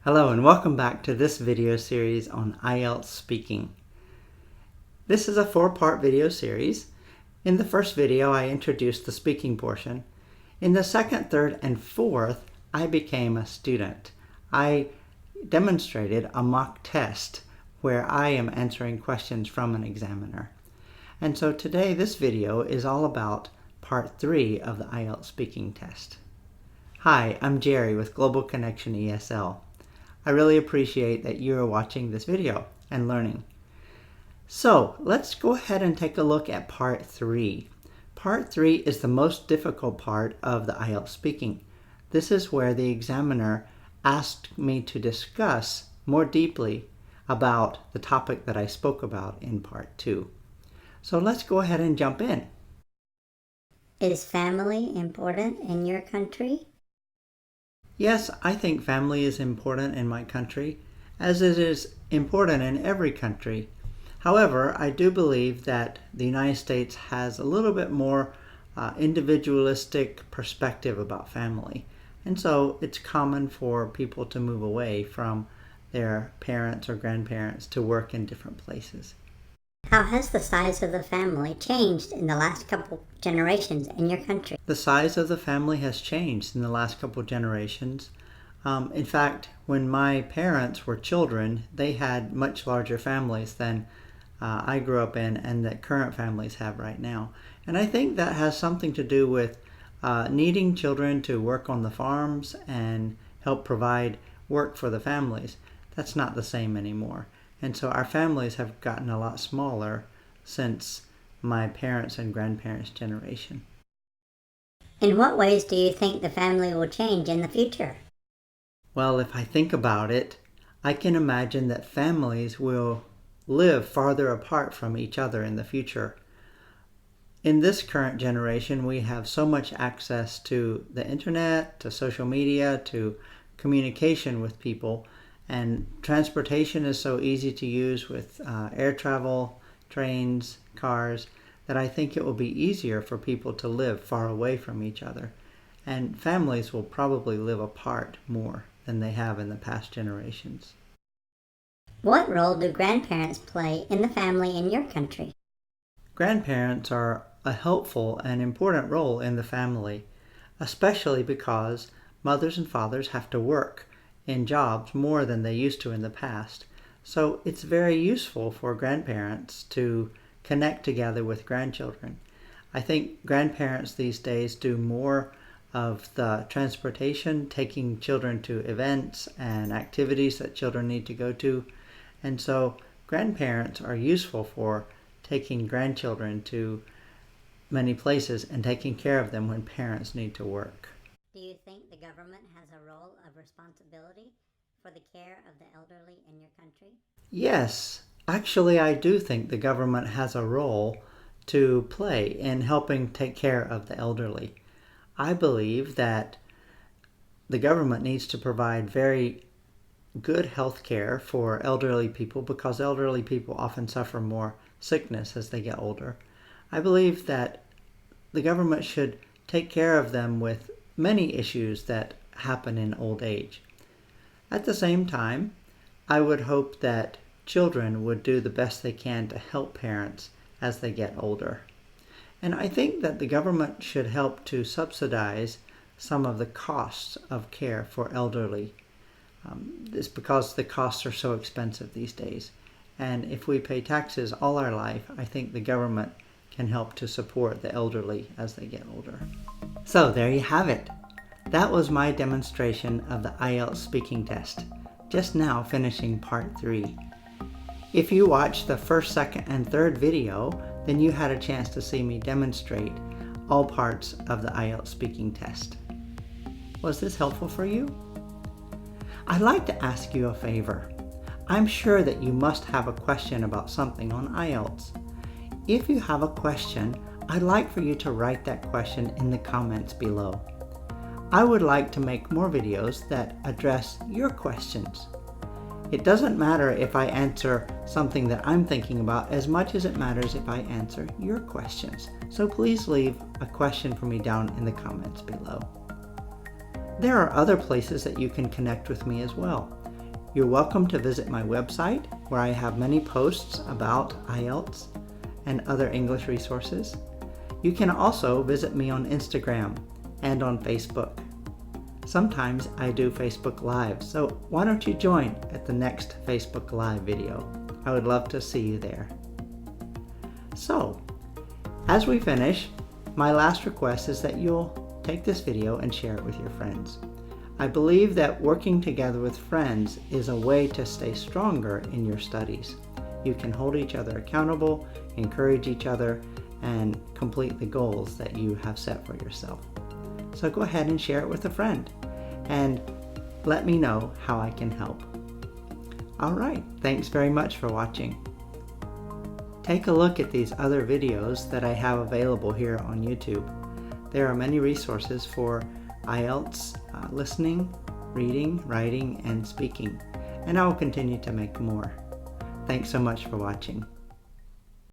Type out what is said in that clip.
Hello and welcome back to this video series on IELTS Speaking. This is a 4-part video series. In the first video, I introduced the speaking portion. In the second, third, and fourth, I became a student. I demonstrated a mock test where I am answering questions from an examiner. And so today, this video is all about part 3 of the IELTS speaking test. Hi, I'm Jerry with Global Connection ESL. I really appreciate that you are watching this video and learning. So let's go ahead and take a look at part 3. Part 3 is the most difficult part of the IELTS speaking. This is where the examiner asked me to discuss more deeply about the topic that I spoke about in part 2. So let's go ahead and jump in. Is family important in your country? Yes, I think family is important in my country, as it is important in every country. However, I do believe that the United States has a little bit more individualistic perspective about family. And so it's common for people to move away from their parents or grandparents to work in different places. How has the size of the family changed in the last couple generations in your country? The size of the family has changed in the last couple generations. In fact, when my parents were children, they had much larger families than I grew up in and that current families have right now. And I think that has something to do with needing children to work on the farms and help provide work for the families. That's not the same anymore. And so our families have gotten a lot smaller since my parents' and grandparents' generation. In what ways do you think the family will change in the future? Well, if I think about it, I can imagine that families will live farther apart from each other in the future. In this current generation, we have so much access to the internet, to social media, to communication with people. And transportation is so easy to use with air travel, trains, cars, that I think it will be easier for people to live far away from each other. And families will probably live apart more than they have in the past generations. What role do grandparents play in the family in your country? Grandparents are a helpful and important role in the family, especially because mothers and fathers have to work in jobs more than they used to in the past. So it's very useful for grandparents to connect together with grandchildren. I think grandparents these days do more of the transportation, taking children to events and activities that children need to go to. And so grandparents are useful for taking grandchildren to many places and taking care of them when parents need to work. Do you think the government has a role of responsibility for the care of the elderly in your country? Yes, actually I do think the government has a role to play in helping take care of the elderly. I believe that the government needs to provide very good health care for elderly people because elderly people often suffer more sickness as they get older. I believe that the government should take care of them with many issues that happen in old age. At the same time, I would hope that children would do the best they can to help parents as they get older. And I think that the government should help to subsidize some of the costs of care for elderly. It's because the costs are so expensive these days. And if we pay taxes all our life, I think the government can help to support the elderly as they get older. So there you have it. That was my demonstration of the IELTS speaking test, just now finishing part 3. If you watched the first, second, and third video, then you had a chance to see me demonstrate all parts of the IELTS speaking test. Was this helpful for you? I'd like to ask you a favor. I'm sure that you must have a question about something on IELTS. If you have a question, I'd like for you to write that question in the comments below. I would like to make more videos that address your questions. It doesn't matter if I answer something that I'm thinking about as much as it matters if I answer your questions. So please leave a question for me down in the comments below. There are other places that you can connect with me as well. You're welcome to visit my website where I have many posts about IELTS and other English resources. You can also visit me on Instagram and on Facebook. Sometimes I do Facebook Live, so why don't you join at the next Facebook Live video? I would love to see you there. So, as we finish, my last request is that you'll take this video and share it with your friends. I believe that working together with friends is a way to stay stronger in your studies. You can hold each other accountable, encourage each other, and complete the goals that you have set for yourself. So go ahead and share it with a friend and let me know how I can help. Alright, thanks very much for watching. Take a look at these other videos that I have available here on YouTube. There are many resources for IELTS listening, reading, writing, and speaking, and I will continue to make more. Thanks so much for watching.